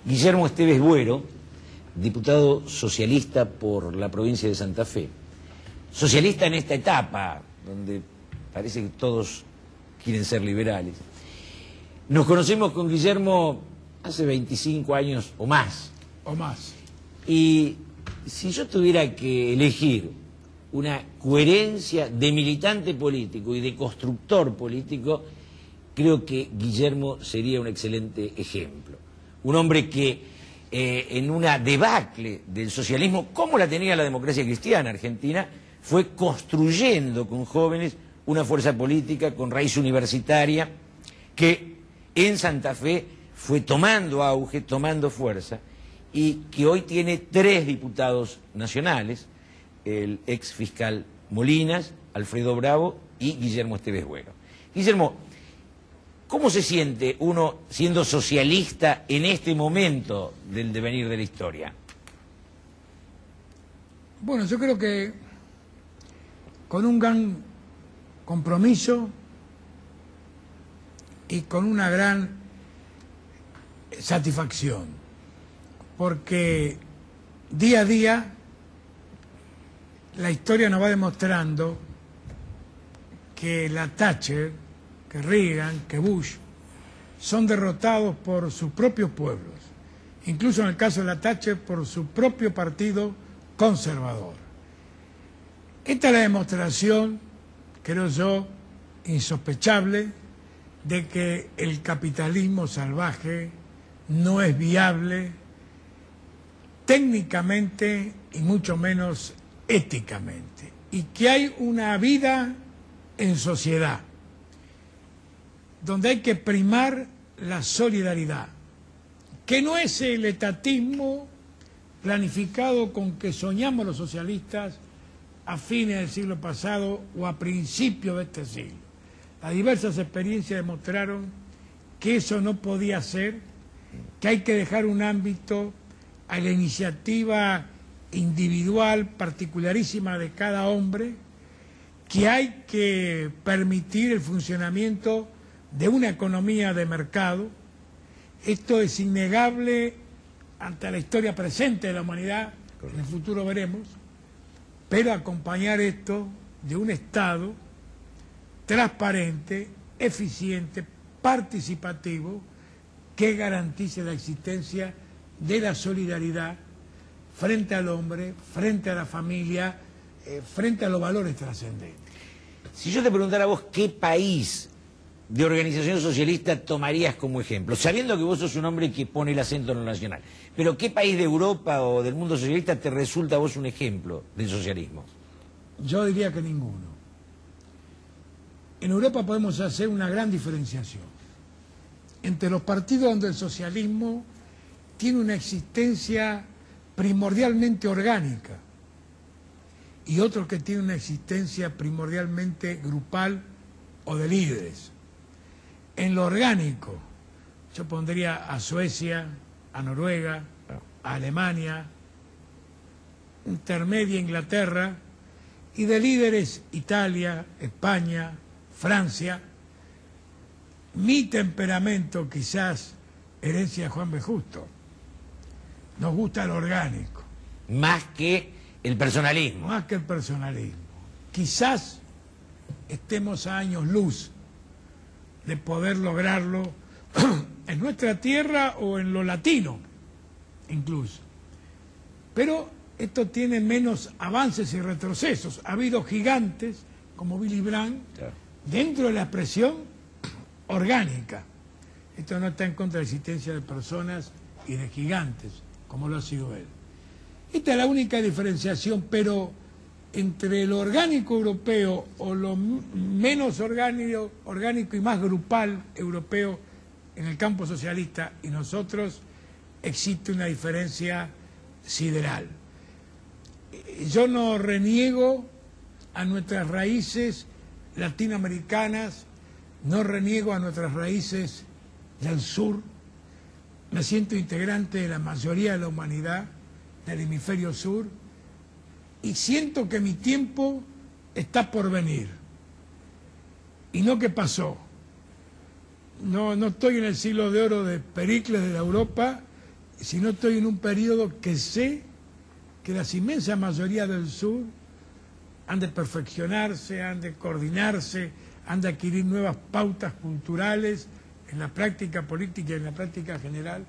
Guillermo Esteves Buero, diputado socialista por la provincia de Santa Fe. Socialista en esta etapa, donde parece que todos quieren ser liberales. Nos conocemos con Guillermo hace 25 años o más. O más. Y si yo tuviera que elegir una coherencia de militante político y de constructor político, creo que Guillermo sería un excelente ejemplo. Un hombre que en una debacle del socialismo, como la tenía la democracia cristiana argentina, fue construyendo con jóvenes una fuerza política con raíz universitaria que en Santa Fe fue tomando auge, tomando fuerza, y que hoy tiene 3 diputados nacionales, el ex fiscal Molinas, Alfredo Bravo y Guillermo Esteves Buero. Guillermo, ¿cómo se siente uno siendo socialista en este momento del devenir de la historia? Bueno, yo creo que con un gran compromiso y con una gran satisfacción, porque día a día la historia nos va demostrando que la Thatcher, que Reagan, que Bush son derrotados por sus propios pueblos, incluso en el caso de la Thatcher por su propio partido conservador. Esta es la demostración, creo yo, insospechable de que el capitalismo salvaje no es viable técnicamente y mucho menos éticamente, y que hay una vida en sociedad donde hay que primar la solidaridad, que no es el etatismo planificado con que soñamos los socialistas a fines del siglo pasado o a principios de este siglo. Las diversas experiencias demostraron que eso no podía ser, que hay que dejar un ámbito a la iniciativa individual, particularísima de cada hombre, que hay que permitir el funcionamiento de una economía de mercado. Esto es innegable ante la historia presente de la humanidad, en el futuro veremos, pero acompañar esto de un Estado transparente, eficiente, participativo, que garantice la existencia de la solidaridad frente al hombre, frente a la familia, frente a los valores trascendentes. Si yo te preguntara a vos qué país de organización socialista tomarías como ejemplo, sabiendo que vos sos un hombre que pone el acento en lo nacional, pero ¿qué país de Europa o del mundo socialista te resulta a vos un ejemplo del socialismo? Yo diría que ninguno. En Europa podemos hacer una gran diferenciación entre los partidos donde el socialismo tiene una existencia primordialmente orgánica y otros que tienen una existencia primordialmente grupal o de líderes. En lo orgánico, yo pondría a Suecia, a Noruega, a Alemania, intermedia Inglaterra, y de líderes Italia, España, Francia. Mi temperamento, quizás herencia de Juan B. Justo, nos gusta lo orgánico. Más que el personalismo. Más que el personalismo. Quizás estemos a años luz de poder lograrlo en nuestra tierra o en lo latino, incluso. Pero esto tiene menos avances y retrocesos. Ha habido gigantes, como Willy Brandt, claro, dentro de la expresión orgánica. Esto no está en contra de la existencia de personas y de gigantes, como lo ha sido él. Esta es la única diferenciación, pero entre lo orgánico europeo o lo menos orgánico y más grupal europeo en el campo socialista y nosotros, existe una diferencia sideral. Yo no reniego a nuestras raíces latinoamericanas, no reniego a nuestras raíces del sur, me siento integrante de la mayoría de la humanidad del hemisferio sur y siento que mi tiempo está por venir y no que pasó. No estoy en el siglo de oro de Pericles de la Europa si no estoy en un periodo que sé que la inmensa mayoría del sur han de perfeccionarse, han de coordinarse, han de adquirir nuevas pautas culturales en la práctica política y en la práctica general,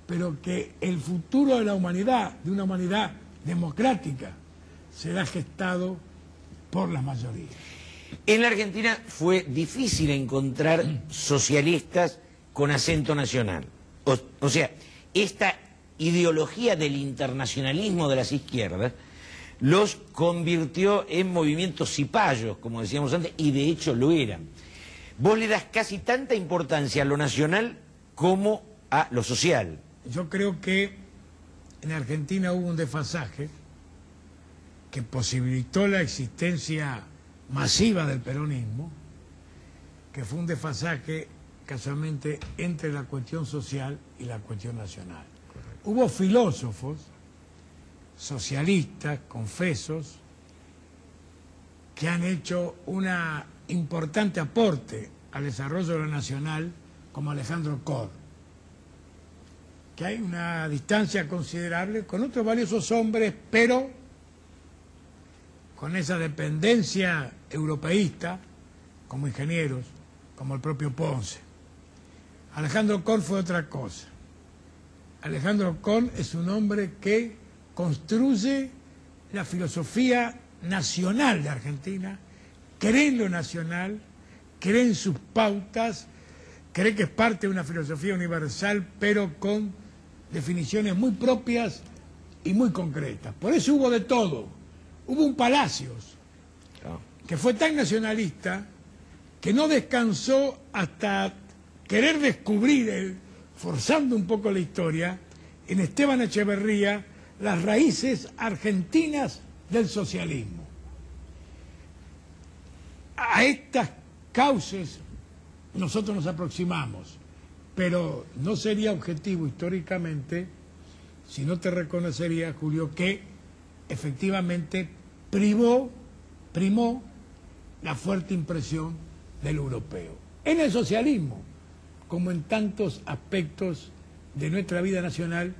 pero que el futuro de la humanidad, de una humanidad democrática, será gestado por la mayoría. En la Argentina fue difícil encontrar socialistas con acento nacional. O sea, esta ideología del internacionalismo de las izquierdas los convirtió en movimientos cipayos, como decíamos antes, y de hecho lo eran. Vos le das casi tanta importancia a lo nacional como a lo social. Yo creo que en Argentina hubo un desfasaje que posibilitó la existencia masiva del peronismo, que fue un desfasaje casualmente entre la cuestión social y la cuestión nacional. Hubo filósofos socialistas, confesos, que han hecho un importante aporte al desarrollo de lo nacional, como Alejandro Kohl, que hay una distancia considerable con otros valiosos hombres, pero con esa dependencia europeísta, como ingenieros, como el propio Ponce. Alejandro Kohl fue otra cosa. Alejandro Kohl es un hombre que construye la filosofía nacional de Argentina, cree en lo nacional, cree en sus pautas, cree que es parte de una filosofía universal, pero con definiciones muy propias y muy concretas. Por eso hubo de todo. Hubo un Palacios, que fue tan nacionalista, que no descansó hasta querer descubrir, forzando un poco la historia, en Esteban Echeverría, las raíces argentinas del socialismo. A estas causas nosotros nos aproximamos, pero no sería objetivo históricamente si no te reconocería, Julio, que efectivamente primó la fuerte impresión del europeo. En el socialismo, como en tantos aspectos de nuestra vida nacional,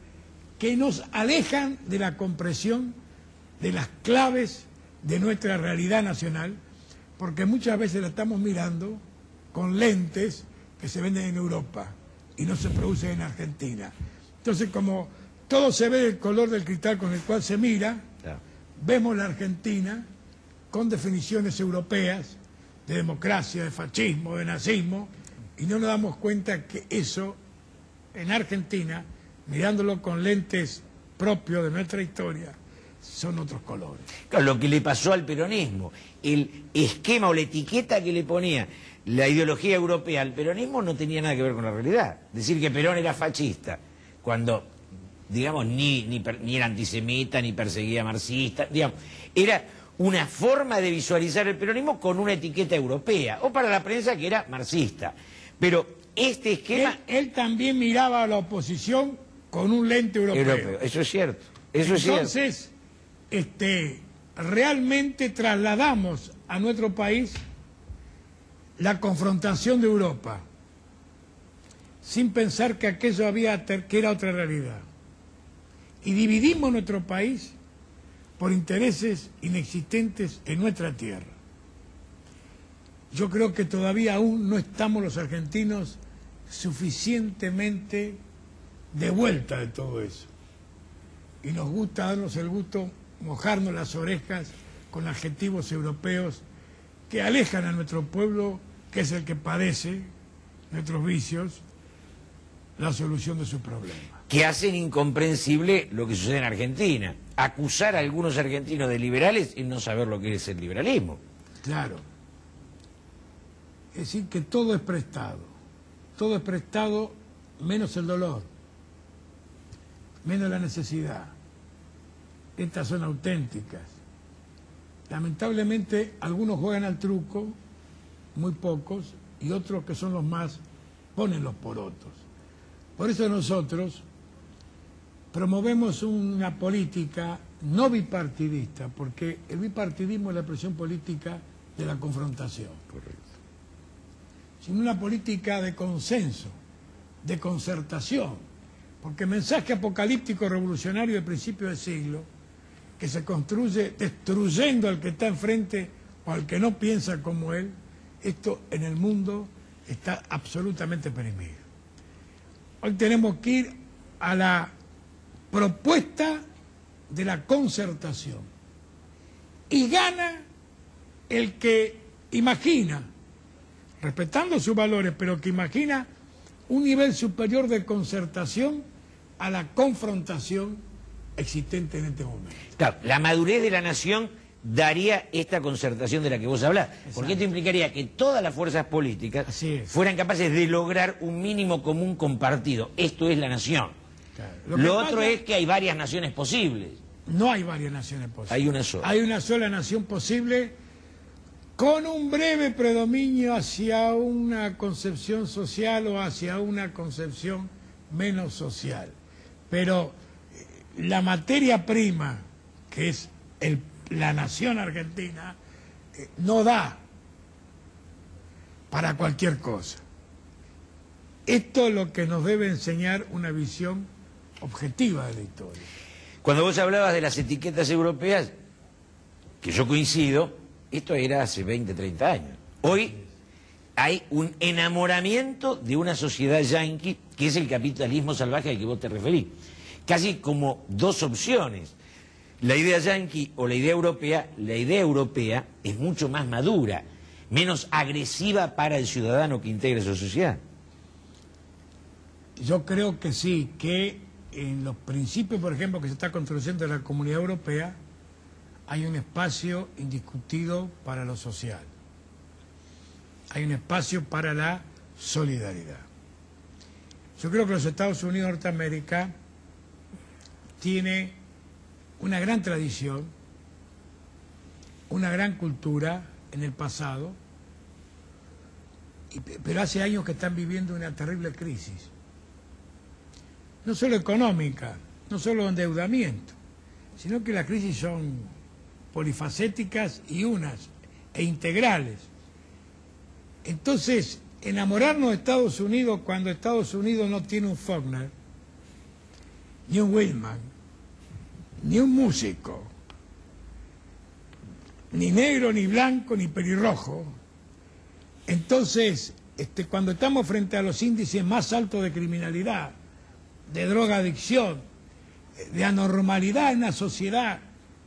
que nos alejan de la comprensión de las claves de nuestra realidad nacional, porque muchas veces la estamos mirando con lentes que se venden en Europa y no se producen en Argentina. Entonces, como todo se ve del color del cristal con el cual se mira, vemos la Argentina con definiciones europeas de democracia, de fascismo, de nazismo, y no nos damos cuenta que eso en Argentina, mirándolo con lentes propios de nuestra historia, son otros colores. Claro, lo que le pasó al peronismo, el esquema o la etiqueta que le ponía la ideología europea al peronismo no tenía nada que ver con la realidad. Decir que Perón era fascista, cuando, digamos, ni era antisemita, ni perseguía marxistas, digamos, era una forma de visualizar el peronismo con una etiqueta europea, o para la prensa que era marxista. Pero este esquema... Él también miraba a la oposición con un lente europeo. Eso es cierto. Eso Entonces, es cierto. Realmente trasladamos a nuestro país la confrontación de Europa, sin pensar que aquello que era otra realidad. Y dividimos nuestro país por intereses inexistentes en nuestra tierra. Yo creo que todavía aún no estamos los argentinos suficientemente de vuelta de todo eso. Y nos gusta darnos el gusto, mojarnos las orejas con adjetivos europeos que alejan a nuestro pueblo, que es el que padece nuestros vicios, la solución de sus problemas. Que hacen incomprensible lo que sucede en Argentina. Acusar a algunos argentinos de liberales y no saber lo que es el liberalismo. Claro. Es decir, que todo es prestado menos el dolor, menos la necesidad. Estas son auténticas. Lamentablemente algunos juegan al truco, muy pocos, y otros que son los más ponen los porotos. Por eso nosotros promovemos una política no bipartidista, porque el bipartidismo es la expresión política de la confrontación. Correcto. Sino una política de consenso, de concertación, Porque el mensaje apocalíptico revolucionario de principio del siglo, que se construye destruyendo al que está enfrente o al que no piensa como él, esto en el mundo está absolutamente perimido. Hoy tenemos que ir a la propuesta de la concertación. Y gana el que imagina, respetando sus valores, pero que imagina un nivel superior de concertación a la confrontación existente en este momento. Claro, la madurez de la nación daría esta concertación de la que vos hablás. Exacto. Porque esto implicaría que todas las fuerzas políticas fueran capaces de lograr un mínimo común compartido. Esto es la nación. Claro. Lo otro es que hay varias naciones posibles. No hay varias naciones posibles. Hay una sola. Hay una sola nación posible con un breve predominio hacia una concepción social o hacia una concepción menos social. Pero la materia prima, que es la nación argentina, no da para cualquier cosa. Esto es lo que nos debe enseñar una visión objetiva de la historia. Cuando vos hablabas de las etiquetas europeas, que yo coincido, esto era hace 20, 30 años. Hoy hay un enamoramiento de una sociedad yanqui, que es el capitalismo salvaje al que vos te referís. Casi como dos opciones. La idea yanqui o la idea europea es mucho más madura, menos agresiva para el ciudadano que integra su sociedad. Yo creo que sí, que en los principios, por ejemplo, que se está construyendo en la Comunidad Europea, hay un espacio indiscutido para lo social. Hay un espacio para la solidaridad. Yo creo que los Estados Unidos de Norteamérica tiene una gran tradición, una gran cultura en el pasado, pero hace años que están viviendo una terrible crisis. No solo económica, no solo de endeudamiento, sino que las crisis son polifacéticas y e integrales. Entonces, enamorarnos de Estados Unidos cuando Estados Unidos no tiene un Faulkner, ni un Whitman, ni un músico, ni negro, ni blanco, ni pelirrojo. Entonces, cuando estamos frente a los índices más altos de criminalidad, de drogadicción, de anormalidad en una sociedad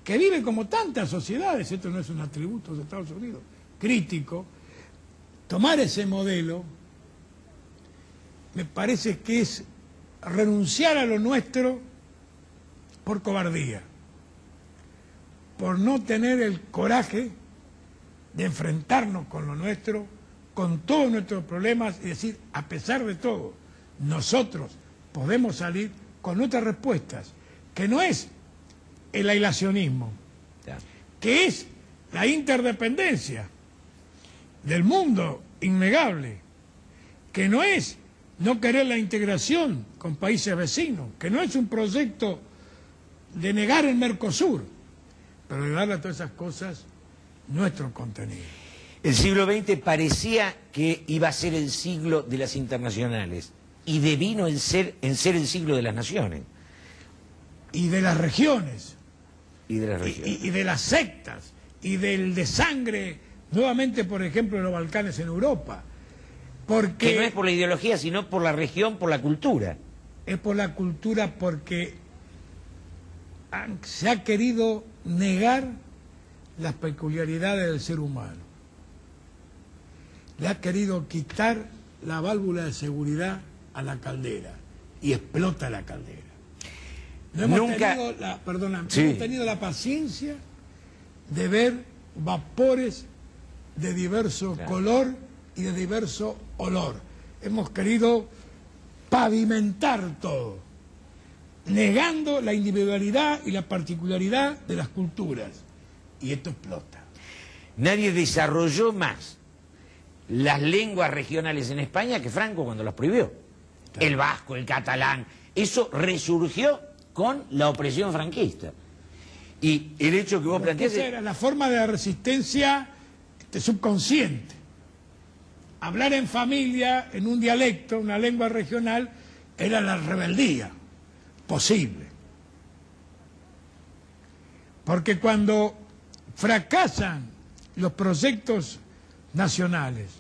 que vive como tantas sociedades, esto no es un atributo de Estados Unidos, crítico, tomar ese modelo me parece que es renunciar a lo nuestro por cobardía, por no tener el coraje de enfrentarnos con lo nuestro, con todos nuestros problemas y decir, a pesar de todo, nosotros podemos salir con nuestras respuestas, que no es el aislacionismo, que es la interdependencia del mundo innegable, que no es no querer la integración con países vecinos, que no es un proyecto de negar el Mercosur, pero de darle a todas esas cosas nuestro contenido. El siglo XX parecía que iba a ser el siglo de las internacionales y devino en ser el siglo de las naciones. Y de las regiones. Y de las regiones. Y de las sectas. Y del desangre, nuevamente, por ejemplo, de los Balcanes en Europa. Porque que no es por la ideología, sino por la región, por la cultura. Es por la cultura porque se ha querido negar las peculiaridades del ser humano. Le ha querido quitar la válvula de seguridad a la caldera y explota la caldera. No hemos tenido la paciencia de ver vapores de diverso color y de diverso olor. Hemos querido pavimentar todo, negando la individualidad y la particularidad de las culturas. Y esto explota. Nadie desarrolló más las lenguas regionales en España que Franco cuando las prohibió. Claro. El vasco, el catalán, eso resurgió con la opresión franquista. Y el hecho que vos planteás... Esa era la forma de la resistencia subconsciente. Hablar en familia, en un dialecto, una lengua regional, era la rebeldía. posible. Porque cuando fracasan los proyectos nacionales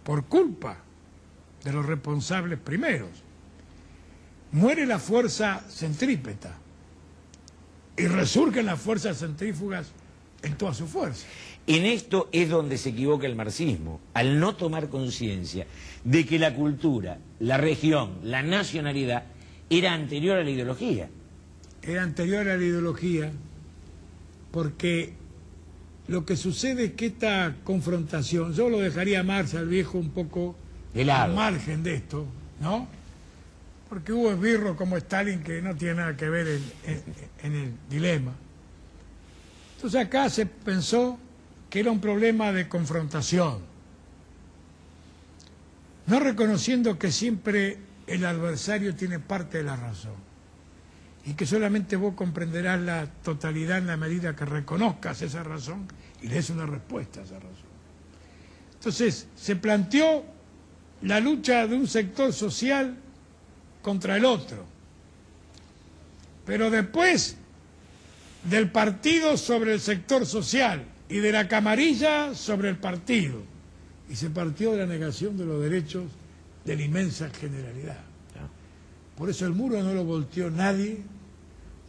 por culpa de los responsables primeros, muere la fuerza centrípeta y resurgen las fuerzas centrífugas en toda su fuerza. En esto es donde se equivoca el marxismo, al no tomar conciencia de que la cultura, la región, la nacionalidad era anterior a la ideología. Era anterior a la ideología porque lo que sucede es que esta confrontación, yo lo dejaría a Marx, al viejo, un poco De lado. al margen de esto, ¿no? Porque hubo esbirros como Stalin que no tiene nada que ver en el dilema. Entonces acá se pensó que era un problema de confrontación, no reconociendo que siempre el adversario tiene parte de la razón y que solamente vos comprenderás la totalidad en la medida que reconozcas esa razón y le des una respuesta a esa razón. Entonces se planteó la lucha de un sector social contra el otro, pero después del partido sobre el sector social y de la camarilla sobre el partido, y se partió de la negación de los derechos de la inmensa generalidad. Por eso el muro no lo volteó nadie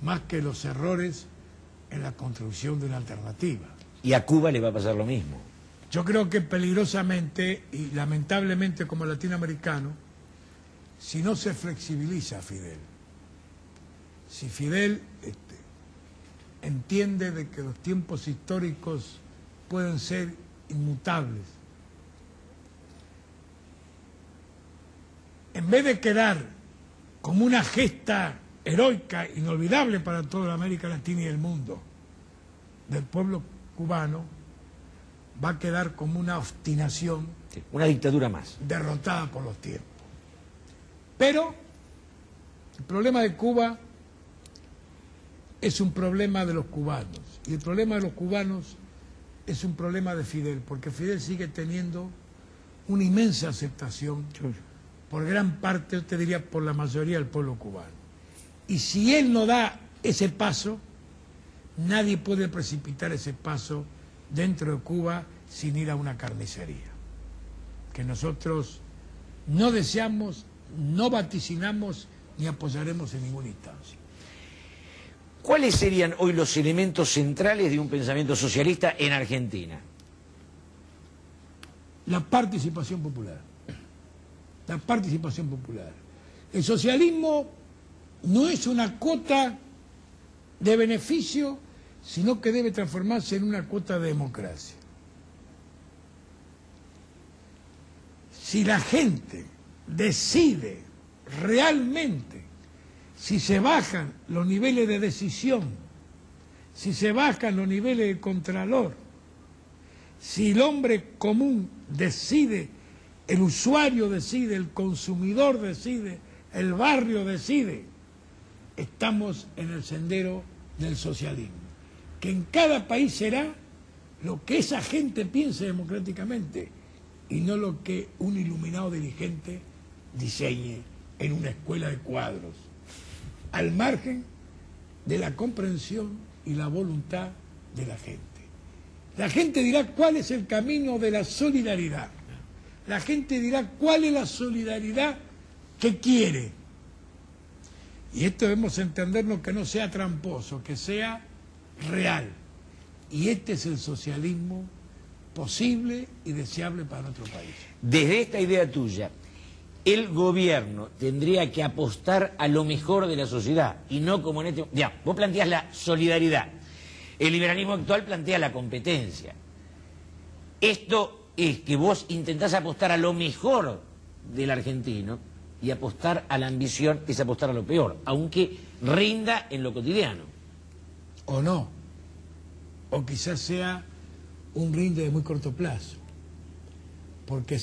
más que los errores en la construcción de una alternativa. Y a Cuba le va a pasar lo mismo. Yo creo que peligrosamente y lamentablemente como latinoamericano, si no se flexibiliza a Fidel, si Fidel entiende de que los tiempos históricos pueden ser inmutables, en vez de quedar como una gesta heroica, inolvidable para toda América Latina y el mundo, del pueblo cubano, va a quedar como una obstinación, Sí, una dictadura más. derrotada por los tiempos. Pero el problema de Cuba es un problema de los cubanos, y el problema de los cubanos es un problema de Fidel, porque Fidel sigue teniendo una inmensa aceptación por gran parte, yo te diría por la mayoría del pueblo cubano. Y si él no da ese paso, nadie puede precipitar ese paso dentro de Cuba sin ir a una carnicería, que nosotros no deseamos, no vaticinamos ni apoyaremos en ninguna instancia. ¿Cuáles serían hoy los elementos centrales de un pensamiento socialista en Argentina? La participación popular. La participación popular. El socialismo no es una cuota de beneficio, sino que debe transformarse en una cuota de democracia. Si la gente decide realmente, si se bajan los niveles de decisión, si se bajan los niveles de contralor, si el hombre común decide, el usuario decide, el consumidor decide, el barrio decide, estamos en el sendero del socialismo, que en cada país será lo que esa gente piense democráticamente y no lo que un iluminado dirigente diseñe en una escuela de cuadros, al margen de la comprensión y la voluntad de la gente. La gente dirá cuál es el camino de la solidaridad. La gente dirá cuál es la solidaridad que quiere. Y esto debemos entendernos, que no sea tramposo, que sea real. Y este es el socialismo posible y deseable para nuestro país. Desde esta idea tuya, el gobierno tendría que apostar a lo mejor de la sociedad y no como en este... Ya, vos planteás la solidaridad. El liberalismo actual plantea la competencia. Esto es que vos intentás apostar a lo mejor del argentino, y apostar a la ambición es apostar a lo peor, aunque rinda en lo cotidiano. O no. O quizás sea un rinde de muy corto plazo. Porque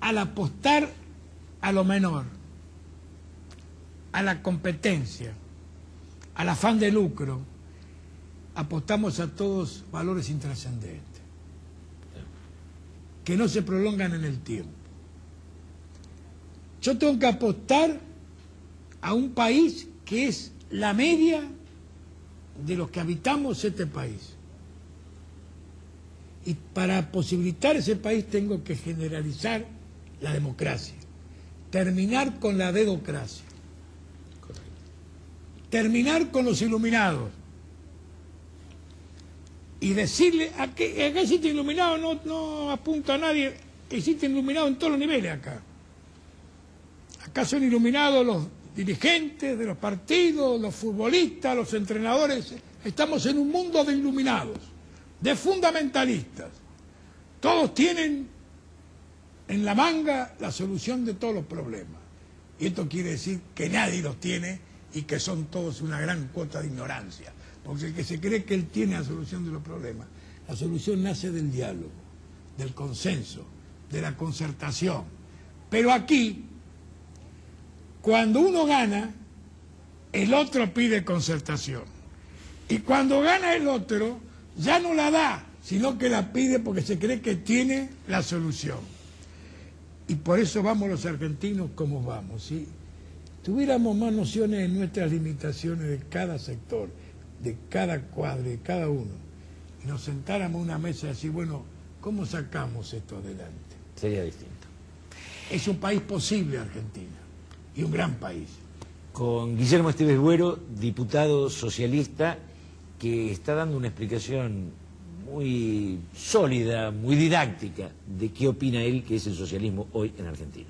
al apostar a lo menor, a la competencia, al afán de lucro, apostamos a todos valores intrascendentes, que no se prolongan en el tiempo. Yo tengo que apostar a un país que es la media de los que habitamos este país. Y para posibilitar ese país tengo que generalizar la democracia, terminar con la dedocracia, terminar con los iluminados y decirle, acá existen iluminados, no apunta a nadie, existen iluminados en todos los niveles acá. Acá son iluminados los dirigentes de los partidos, los futbolistas, los entrenadores. Estamos en un mundo de iluminados, de fundamentalistas. Todos tienen en la manga la solución de todos los problemas. Y esto quiere decir que nadie los tiene y que son todos una gran cuota de ignorancia. Porque el que se cree que él tiene la solución de los problemas, la solución nace del diálogo, del consenso, de la concertación. Pero aquí, cuando uno gana, el otro pide concertación. Y cuando gana el otro, ya no la da, sino que la pide porque se cree que tiene la solución. Y por eso vamos los argentinos como vamos. Si tuviéramos más nociones de nuestras limitaciones de cada sector, de cada cuadro, de cada uno, y nos sentáramos a una mesa y decir, bueno, ¿cómo sacamos esto adelante? Sería distinto. Es un país posible, Argentina, y un gran país. Con Guillermo Esteves Buero, diputado socialista, que está dando una explicación muy sólida, muy didáctica, de qué opina él que es el socialismo hoy en Argentina.